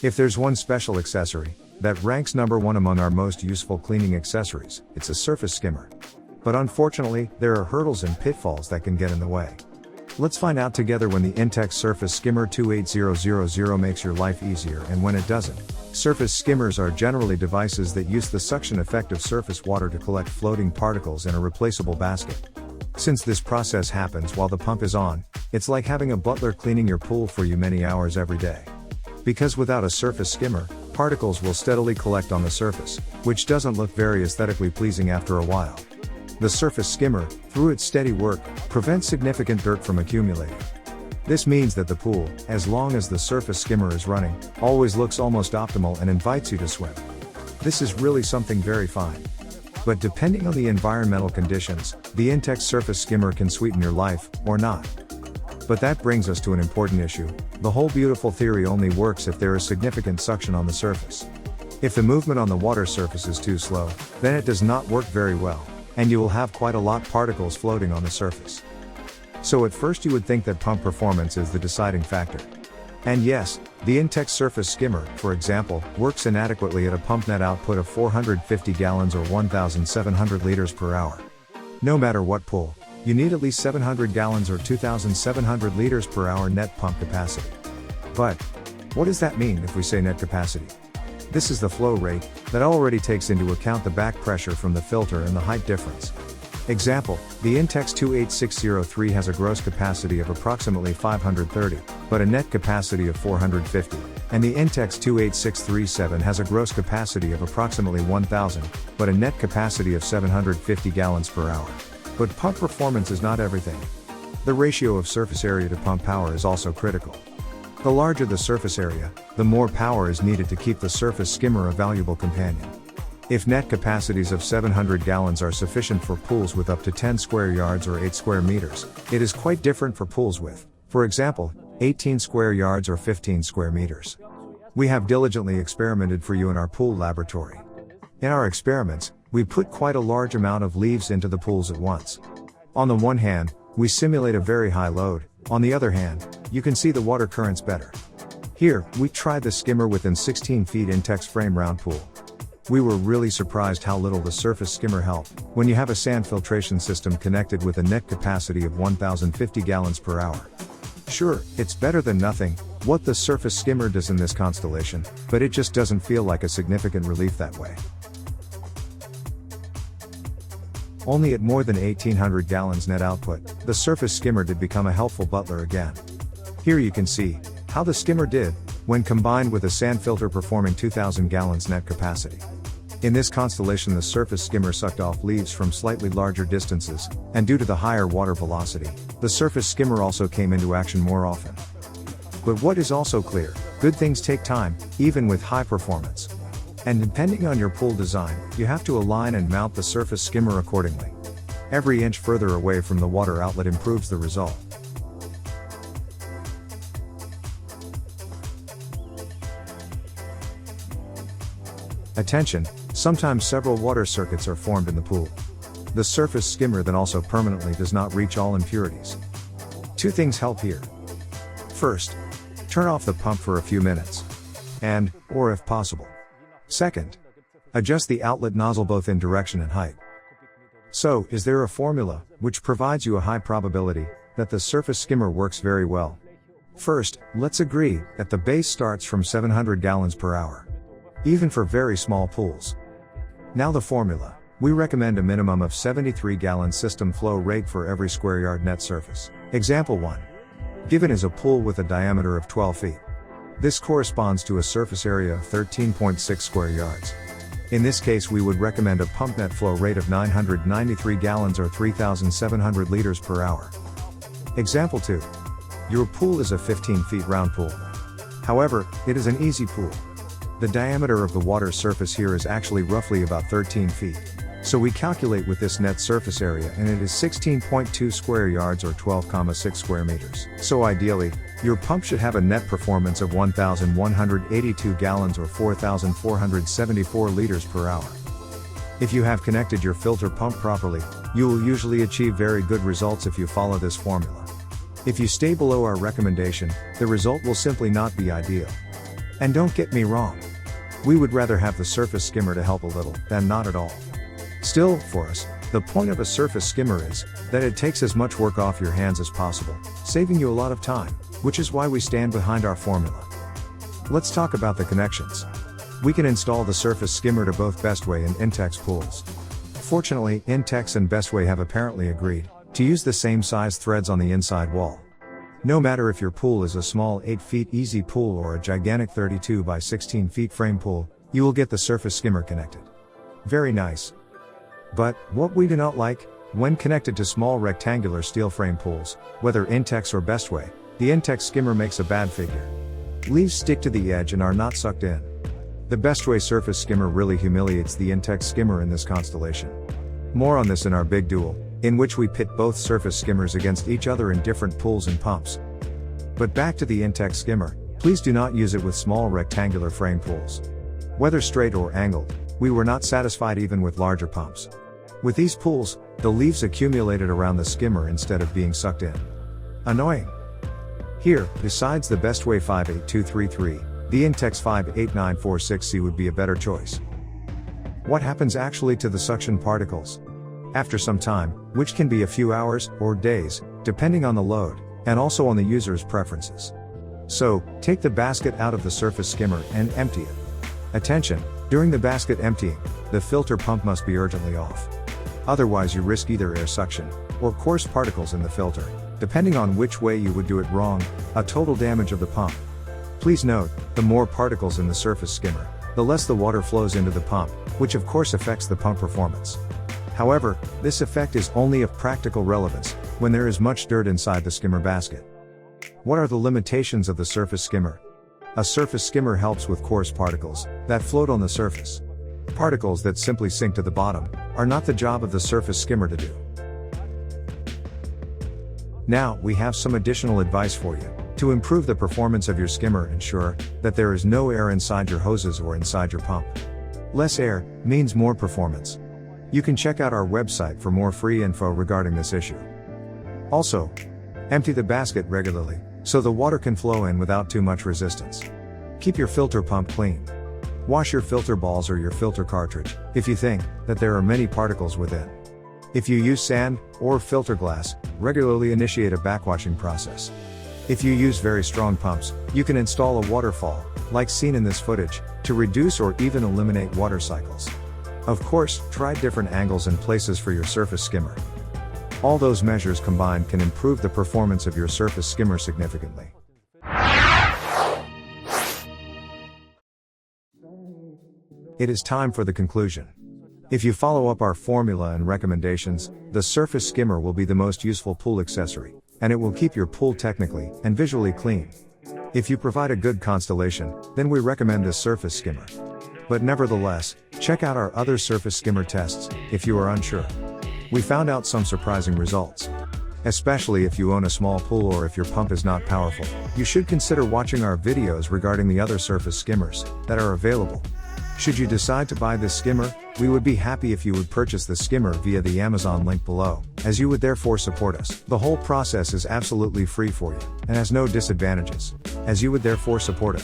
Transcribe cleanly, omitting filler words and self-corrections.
If there's one special accessory that ranks number one among our most useful cleaning accessories, it's a surface skimmer. But unfortunately, there are hurdles and pitfalls that can get in the way. Let's find out together when the Intex Surface Skimmer 28000 makes your life easier and when it doesn't. Surface skimmers are generally devices that use the suction effect of surface water to collect floating particles in a replaceable basket. Since this process happens while the pump is on, it's like having a butler cleaning your pool for you many hours every day. Because without a surface skimmer, particles will steadily collect on the surface, which doesn't look very aesthetically pleasing after a while. The surface skimmer, through its steady work, prevents significant dirt from accumulating. This means that the pool, as long as the surface skimmer is running, always looks almost optimal and invites you to swim. This is really something very fine. But depending on the environmental conditions, the Intex Surface Skimmer can sweeten your life, or not. But that brings us to an important issue. The whole beautiful theory only works if there is significant suction on the surface. If the movement on the water surface is too slow, then it does not work very well, and you will have quite a lot of particles floating on the surface. So at first you would think that pump performance is the deciding factor. And yes, the Intex Surface Skimmer, for example, works inadequately at a pump net output of 450 gallons or 1,700 liters per hour. No matter what pool, you need at least 700 gallons or 2,700 liters per hour net pump capacity. But what does that mean if we say net capacity? This is the flow rate that already takes into account the back pressure from the filter and the height difference. Example, the Intex 28603 has a gross capacity of approximately 530, but a net capacity of 450, and the Intex 28637 has a gross capacity of approximately 1000, but a net capacity of 750 gallons per hour. But pump performance is not everything. The ratio of surface area to pump power is also critical. The larger the surface area, the more power is needed to keep the surface skimmer a valuable companion. If net capacities of 700 gallons are sufficient for pools with up to 10 square yards or 8 square meters, it is quite different for pools with, for example, 18 square yards or 15 square meters. We have diligently experimented for you in our pool laboratory. In our experiments, we put quite a large amount of leaves into the pools at once. On the one hand, we simulate a very high load, on the other hand, you can see the water currents better. Here, we tried the skimmer within 16 feet Intex frame round pool. We were really surprised how little the surface skimmer helped when you have a sand filtration system connected with a net capacity of 1,050 gallons per hour. Sure, it's better than nothing, what the surface skimmer does in this constellation, but it just doesn't feel like a significant relief that way. Only at more than 1,800 gallons net output, the surface skimmer did become a helpful butler again. Here you can see how the skimmer did when combined with a sand filter performing 2,000 gallons net capacity. In this constellation, the surface skimmer sucked off leaves from slightly larger distances, and due to the higher water velocity, the surface skimmer also came into action more often. But what is also clear, good things take time, even with high performance. And depending on your pool design, you have to align and mount the surface skimmer accordingly. Every inch further away from the water outlet improves the result. Attention, sometimes several water circuits are formed in the pool. The surface skimmer then also permanently does not reach all impurities. Two things help here. First, turn off the pump for a few minutes. Or if possible. Second, adjust the outlet nozzle both in direction and height. So, is there a formula which provides you a high probability that the surface skimmer works very well? First, let's agree that the base starts from 700 gallons per hour. Even for very small pools. Now the formula. We recommend a minimum of 73 gallon system flow rate for every square yard net surface. Example 1. Given is a pool with a diameter of 12 feet. This corresponds to a surface area of 13.6 square yards. In this case we would recommend a pump net flow rate of 993 gallons or 3,700 liters per hour. Example 2. Your pool is a 15 feet round pool. However, it is an easy pool. The diameter of the water surface here is actually roughly about 13 feet. So we calculate with this net surface area and it is 16.2 square yards or 12,6 square meters. So ideally, your pump should have a net performance of 1,182 gallons or 4,474 liters per hour. If you have connected your filter pump properly, you will usually achieve very good results if you follow this formula. If you stay below our recommendation, the result will simply not be ideal. And don't get me wrong. We would rather have the surface skimmer to help a little than not at all. Still, for us, the point of a surface skimmer is that it takes as much work off your hands as possible, saving you a lot of time, which is why we stand behind our formula. Let's talk about the connections. We can install the surface skimmer to both 𝗵𝗴 and Intex pools. Fortunately, Intex and 𝗵𝗴 have apparently agreed to use the same size threads on the inside wall. No matter if your pool is a small 8 feet easy pool or a gigantic 32 by 16 feet frame pool, you will get the surface skimmer connected. Very nice. But, what we do not like, when connected to small rectangular steel frame pools, whether Intex or 𝗵𝗴, the Intex skimmer makes a bad figure. Leaves stick to the edge and are not sucked in. The 𝗵𝗴 surface skimmer really humiliates the Intex skimmer in this constellation. More on this in our big duel, in which we pit both surface skimmers against each other in different pools and pumps. But back to the Intex skimmer, please do not use it with small rectangular frame pools. Whether straight or angled, we were not satisfied even with larger pumps. With these pools, the leaves accumulated around the skimmer instead of being sucked in. Annoying. Here, besides the 𝗵𝗴 58233, the Intex 58946C would be a better choice. What happens actually to the suction particles? After some time, which can be a few hours or days, depending on the load, and also on the user's preferences. So, take the basket out of the surface skimmer and empty it. Attention, during the basket emptying, the filter pump must be urgently off. Otherwise you risk either air suction, or coarse particles in the filter, depending on which way you would do it wrong, a total damage of the pump. Please note, the more particles in the surface skimmer, the less the water flows into the pump, which of course affects the pump performance. However, this effect is only of practical relevance, when there is much dirt inside the skimmer basket. What are the limitations of the surface skimmer? A surface skimmer helps with coarse particles, that float on the surface. Particles that simply sink to the bottom, are not the job of the surface skimmer to do. Now, we have some additional advice for you. To improve the performance of your skimmer, ensure that there is no air inside your hoses or inside your pump. Less air means more performance. You can check out our website for more free info regarding this issue. Also, empty the basket regularly, so the water can flow in without too much resistance. Keep your filter pump clean. Wash your filter balls or your filter cartridge, if you think that there are many particles within. If you use sand or filter glass, regularly initiate a backwashing process. If you use very strong pumps, you can install a waterfall, like seen in this footage, to reduce or even eliminate water cycles. Of course, try different angles and places for your surface skimmer. All those measures combined can improve the performance of your surface skimmer significantly. It is time for the conclusion. If you follow up our formula and recommendations, the surface skimmer will be the most useful pool accessory, and it will keep your pool technically and visually clean. If you provide a good constellation, then we recommend this surface skimmer. But nevertheless, check out our other surface skimmer tests, if you are unsure. We found out some surprising results. Especially if you own a small pool or if your pump is not powerful, you should consider watching our videos regarding the other surface skimmers that are available. Should you decide to buy this skimmer, we would be happy if you would purchase the skimmer via the Amazon link below, as you would therefore support us. The whole process is absolutely free for you, and has no disadvantages, as you would therefore support us.